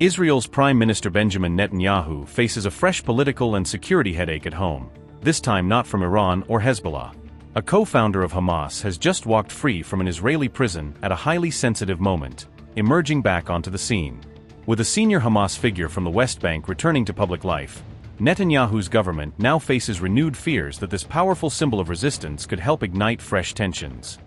Israel's Prime Minister Benjamin Netanyahu faces a fresh political and security headache at home, this time not from Iran or Hezbollah. A co-founder of Hamas has just walked free from an Israeli prison at a highly sensitive moment, emerging back onto the scene. With a senior Hamas figure from the West Bank returning to public life, Netanyahu's government now faces renewed fears that this powerful symbol of resistance could help ignite fresh tensions.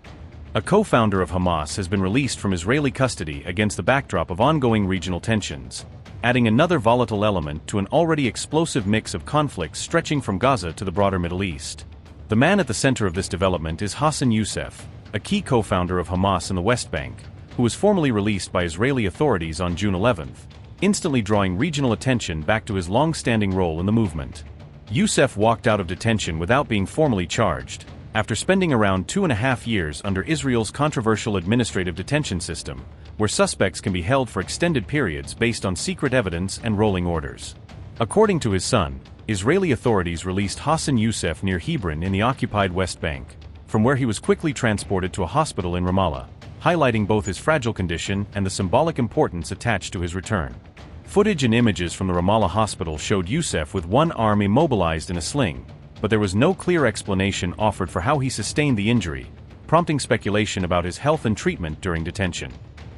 A co-founder of Hamas has been released from Israeli custody against the backdrop of ongoing regional tensions, adding another volatile element to an already explosive mix of conflicts stretching from Gaza to the broader Middle East. The man at the center of this development is Hassan Yousef, a key co-founder of Hamas in the West Bank, who was formally released by Israeli authorities on June 11, instantly drawing regional attention back to his long-standing role in the movement. Yousef walked out of detention without being formally charged, after spending around 2.5 years under Israel's controversial administrative detention system, where suspects can be held for extended periods based on secret evidence and rolling orders. According to his son, Israeli authorities released Hassan Yousef near Hebron in the occupied West Bank, from where he was quickly transported to a hospital in Ramallah, highlighting both his fragile condition and the symbolic importance attached to his return. Footage and images from the Ramallah hospital showed Yousef with one arm immobilized in a sling, but there was no clear explanation offered for how he sustained the injury, prompting speculation about his health and treatment during detention.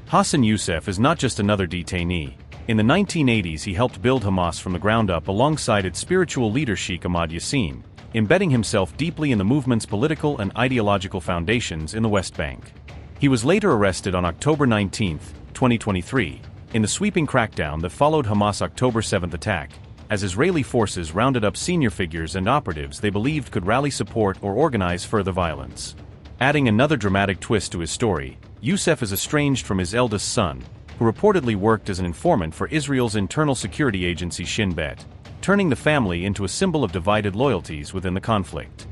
Hassan Yousef is not just another detainee. In the 1980s he helped build Hamas from the ground up alongside its spiritual leader Sheikh Ahmad Yassine, embedding himself deeply in the movement's political and ideological foundations in the West Bank. He was later arrested on October 19, 2023, in the sweeping crackdown that followed Hamas' October 7 attack, as Israeli forces rounded up senior figures and operatives they believed could rally support or organize further violence. Adding another dramatic twist to his story, Yousef is estranged from his eldest son, who reportedly worked as an informant for Israel's internal security agency Shin Bet, turning the family into a symbol of divided loyalties within the conflict.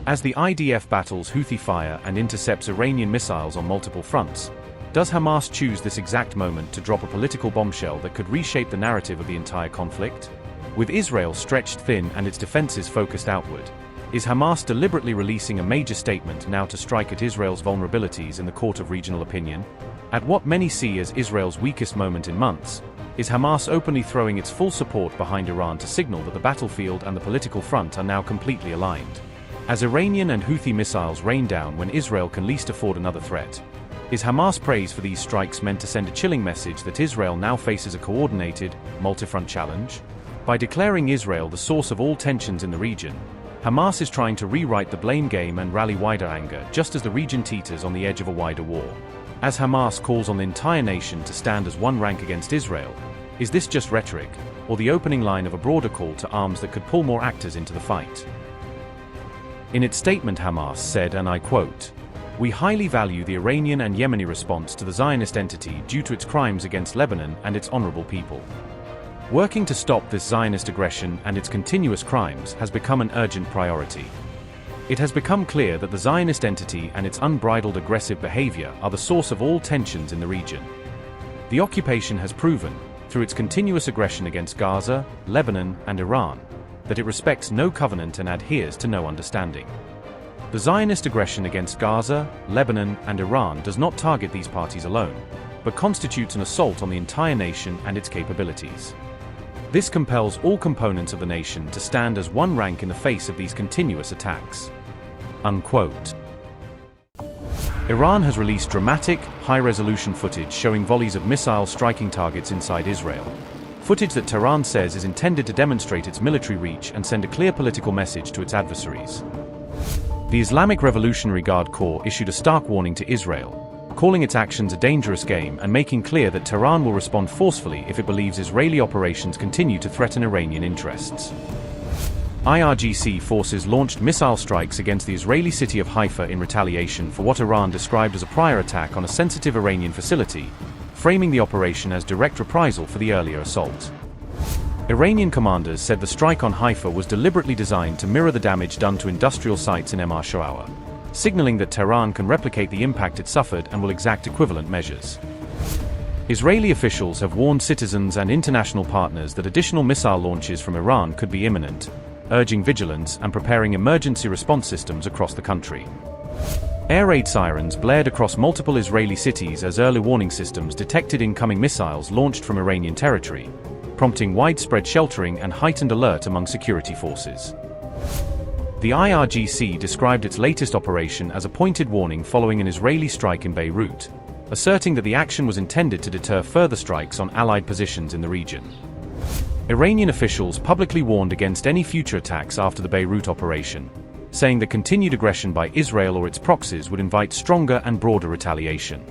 As the IDF battles Houthi fire and intercepts Iranian missiles on multiple fronts, does Hamas choose this exact moment to drop a political bombshell that could reshape the narrative of the entire conflict? With Israel stretched thin and its defenses focused outward, is Hamas deliberately releasing a major statement now to strike at Israel's vulnerabilities in the court of regional opinion? At what many see as Israel's weakest moment in months, is Hamas openly throwing its full support behind Iran to signal that the battlefield and the political front are now completely aligned? As Iranian and Houthi missiles rain down when Israel can least afford another threat, is Hamas' praise for these strikes meant to send a chilling message that Israel now faces a coordinated, multi-front challenge? By declaring Israel the source of all tensions in the region, Hamas is trying to rewrite the blame game and rally wider anger just as the region teeters on the edge of a wider war. As Hamas calls on the entire nation to stand as one rank against Israel, is this just rhetoric, or the opening line of a broader call to arms that could pull more actors into the fight? In its statement, Hamas said, and I quote, "We highly value the Iranian and Yemeni response to the Zionist entity due to its crimes against Lebanon and its honorable people. Working to stop this Zionist aggression and its continuous crimes has become an urgent priority. It has become clear that the Zionist entity and its unbridled aggressive behavior are the source of all tensions in the region. The occupation has proven, through its continuous aggression against Gaza, Lebanon, and Iran, that it respects no covenant and adheres to no understanding. The Zionist aggression against Gaza, Lebanon, and Iran does not target these parties alone, but constitutes an assault on the entire nation and its capabilities. This compels all components of the nation to stand as one rank in the face of these continuous attacks." Unquote. Iran has released dramatic, high-resolution footage showing volleys of missiles striking targets inside Israel. Footage that Tehran says is intended to demonstrate its military reach and send a clear political message to its adversaries. The Islamic Revolutionary Guard Corps issued a stark warning to Israel, calling its actions a dangerous game and making clear that Tehran will respond forcefully if it believes Israeli operations continue to threaten Iranian interests. IRGC forces launched missile strikes against the Israeli city of Haifa in retaliation for what Iran described as a prior attack on a sensitive Iranian facility, framing the operation as direct reprisal for the earlier assault. Iranian commanders said the strike on Haifa was deliberately designed to mirror the damage done to industrial sites in Emar Shoawa, signaling that Tehran can replicate the impact it suffered and will exact equivalent measures. Israeli officials have warned citizens and international partners that additional missile launches from Iran could be imminent, urging vigilance and preparing emergency response systems across the country. Air raid sirens blared across multiple Israeli cities as early warning systems detected incoming missiles launched from Iranian territory, prompting widespread sheltering and heightened alert among security forces. The IRGC described its latest operation as a pointed warning following an Israeli strike in Beirut, asserting that the action was intended to deter further strikes on Allied positions in the region. Iranian officials publicly warned against any future attacks after the Beirut operation, saying that continued aggression by Israel or its proxies would invite stronger and broader retaliation.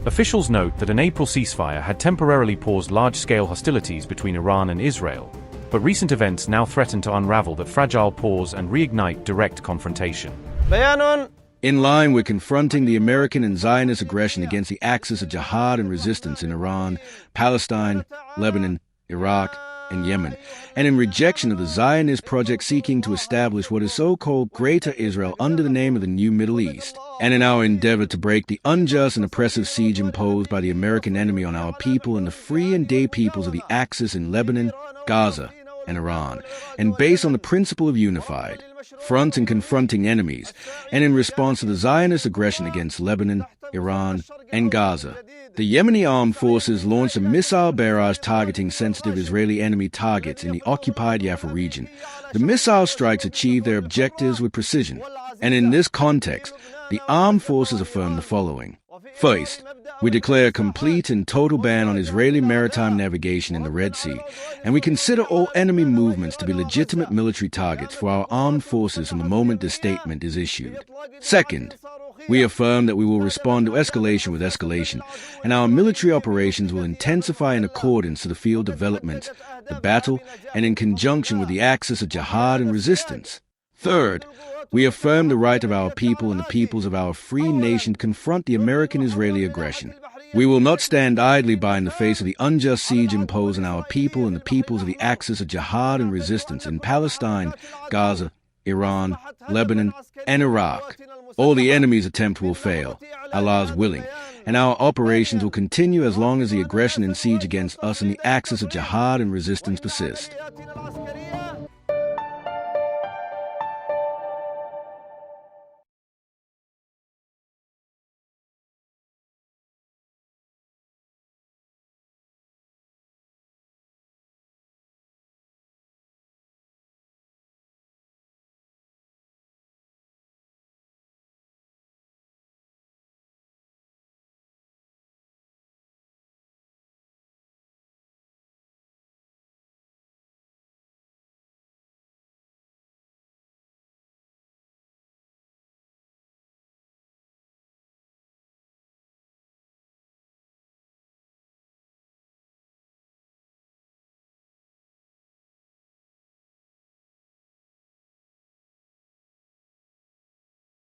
Officials note that an April ceasefire had temporarily paused large-scale hostilities between Iran and Israel, but recent events now threaten to unravel that fragile pause and reignite direct confrontation. In line with confronting the American and Zionist aggression against the axis of jihad and resistance in Iran, Palestine, Lebanon, Iraq, and Yemen, and in rejection of the Zionist project seeking to establish what is so-called Greater Israel under the name of the New Middle East, and in our endeavor to break the unjust and oppressive siege imposed by the American enemy on our people and the free and day peoples of the Axis in Lebanon, Gaza, and Iran, and based on the principle of unified front and confronting enemies, and in response to the Zionist aggression against Lebanon, Iran, and Gaza, the Yemeni armed forces launched a missile barrage targeting sensitive Israeli enemy targets in the occupied Jaffa region. The missile strikes achieved their objectives with precision, and in this context, the armed forces affirmed the following. First, we declare a complete and total ban on Israeli maritime navigation in the Red Sea, and we consider all enemy movements to be legitimate military targets for our armed forces from the moment this statement is issued. Second, we affirm that we will respond to escalation with escalation, and our military operations will intensify in accordance to the field developments, the battle, and in conjunction with the axis of jihad and resistance. Third, we affirm the right of our people and the peoples of our free nation to confront the American-Israeli aggression. We will not stand idly by in the face of the unjust siege imposed on our people and the peoples of the axis of jihad and resistance in Palestine, Gaza, Iran, Lebanon, and Iraq. All the enemy's attempt will fail, Allah's willing, and our operations will continue as long as the aggression and siege against us and the axis of jihad and resistance persist.